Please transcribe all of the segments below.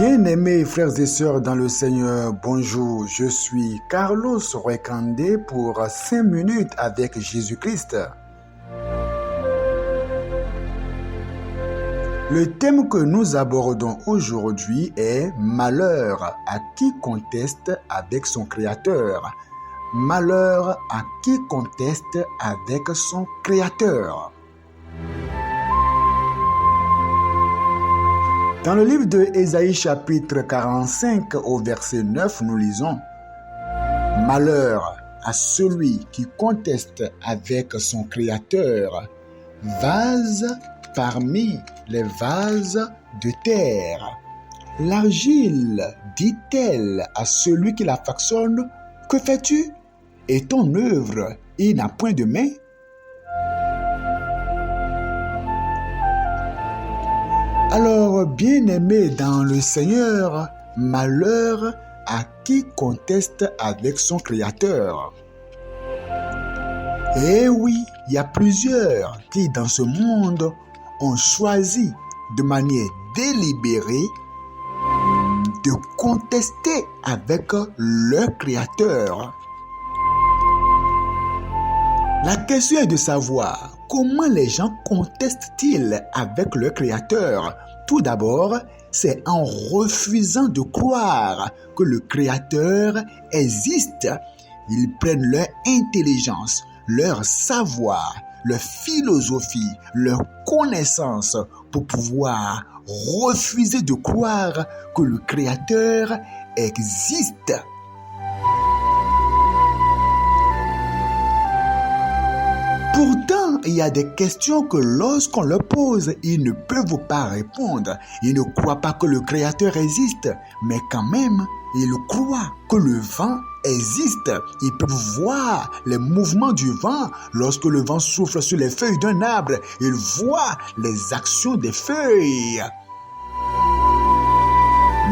Bien-aimés frères et sœurs dans le Seigneur, bonjour, je suis Carlos Roekande pour 5 minutes avec Jésus-Christ. Le thème que nous abordons aujourd'hui est « Malheur à qui conteste avec son Créateur ». Malheur à qui conteste avec son Créateur. Dans le livre de Ésaïe chapitre 45 au verset 9, nous lisons « Malheur à celui qui conteste avec son Créateur, vase parmi les vases de terre. L'argile dit-elle à celui qui la façonne, « Que fais-tu » et ton œuvre, il n'a point de main. Alors, bien-aimés dans le Seigneur, malheur à qui conteste avec son Créateur. Eh oui, il y a plusieurs qui dans ce monde ont choisi de manière délibérée de contester avec leur Créateur. La question est de savoir comment les gens contestent-ils avec leur Créateur. Tout d'abord, c'est en refusant de croire que le Créateur existe. Ils prennent leur intelligence, leur savoir, leur philosophie, leur connaissance pour pouvoir refuser de croire que le Créateur existe. Pourtant, il y a des questions que lorsqu'on leur pose, ils ne peuvent pas répondre. Ils ne croient pas que le Créateur existe, mais quand même, ils croient que le vent existe. Ils peuvent voir les mouvements du vent lorsque le vent souffle sur les feuilles d'un arbre. Ils voient les actions des feuilles.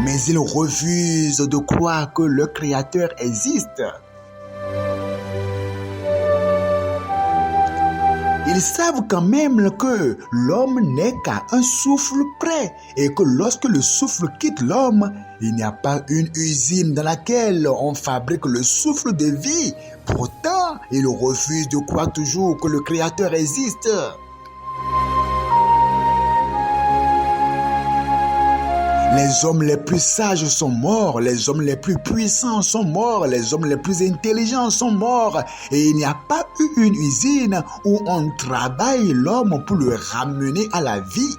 Mais ils refusent de croire que le Créateur existe. Ils savent quand même que l'homme n'est qu'à un souffle près et que lorsque le souffle quitte l'homme, il n'y a pas une usine dans laquelle on fabrique le souffle de vie. Pourtant, ils refusent de croire toujours que le Créateur existe. Les hommes les plus sages sont morts, les hommes les plus puissants sont morts, les hommes les plus intelligents sont morts. Et il n'y a pas eu une usine où on travaille l'homme pour le ramener à la vie.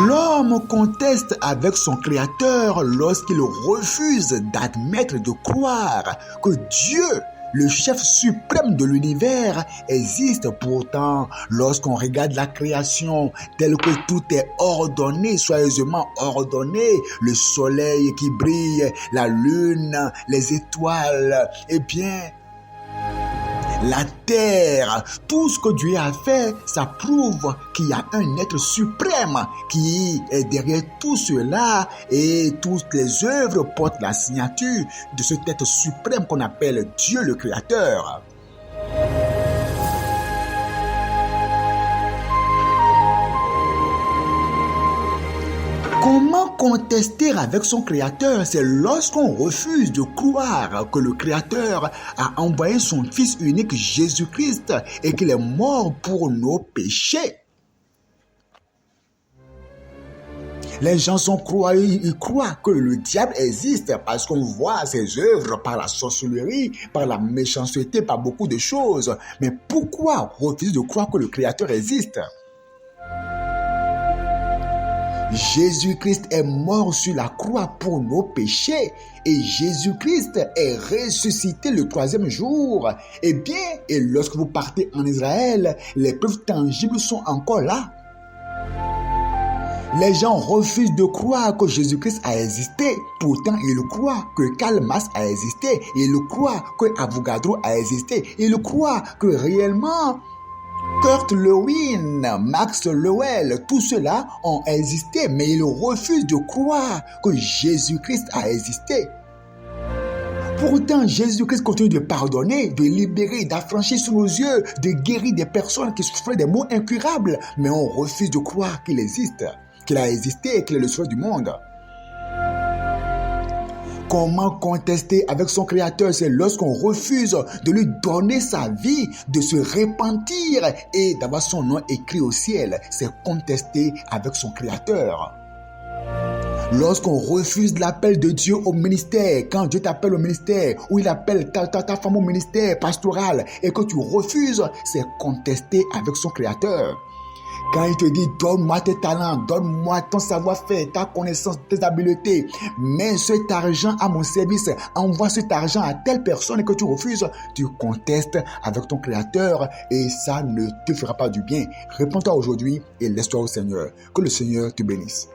L'homme conteste avec son Créateur lorsqu'il refuse d'admettre de croire que Dieu, le chef suprême de l'univers, existe. Pourtant, lorsqu'on regarde la création telle que tout est ordonné, soigneusement ordonné, le soleil qui brille, la lune, les étoiles, eh bien, la terre, tout ce que Dieu a fait, ça prouve qu'il y a un être suprême qui est derrière tout cela et toutes les œuvres portent la signature de cet être suprême qu'on appelle Dieu le Créateur. Comment contester avec son Créateur? C'est lorsqu'on refuse de croire que le Créateur a envoyé son Fils unique Jésus-Christ et qu'il est mort pour nos péchés. Les gens ils croient que le diable existe parce qu'on voit ses œuvres par la sorcellerie, par la méchanceté, par beaucoup de choses. Mais pourquoi refuser de croire que le Créateur existe? Jésus-Christ est mort sur la croix pour nos péchés et Jésus-Christ est ressuscité le 3e jour. Eh bien, et lorsque vous partez en Israël, les preuves tangibles sont encore là. Les gens refusent de croire que Jésus-Christ a existé. Pourtant, ils croient que Karl Marx a existé. Ils croient que Avogadro a existé. Ils croient que réellement Kurt Lewin, Max Lowell, tout cela ont existé, mais ils refusent de croire que Jésus-Christ a existé. Pourtant, Jésus-Christ continue de pardonner, de libérer, d'affranchir sous nos yeux, de guérir des personnes qui souffraient des maux incurables. Mais on refuse de croire qu'il existe, qu'il a existé et qu'il est le sauveur du monde. Comment contester avec son Créateur? C'est lorsqu'on refuse de lui donner sa vie, de se repentir et d'avoir son nom écrit au ciel. C'est contester avec son Créateur. Lorsqu'on refuse l'appel de Dieu au ministère, quand Dieu t'appelle au ministère, ou il appelle ta femme au ministère pastoral, et que tu refuses, c'est contester avec son Créateur. Quand il te dit, donne-moi tes talents, donne-moi ton savoir-faire, ta connaissance, tes habiletés, mets cet argent à mon service, envoie cet argent à telle personne et que tu refuses, tu contestes avec ton Créateur et ça ne te fera pas du bien. Réponds-toi aujourd'hui et laisse-toi au Seigneur. Que le Seigneur te bénisse.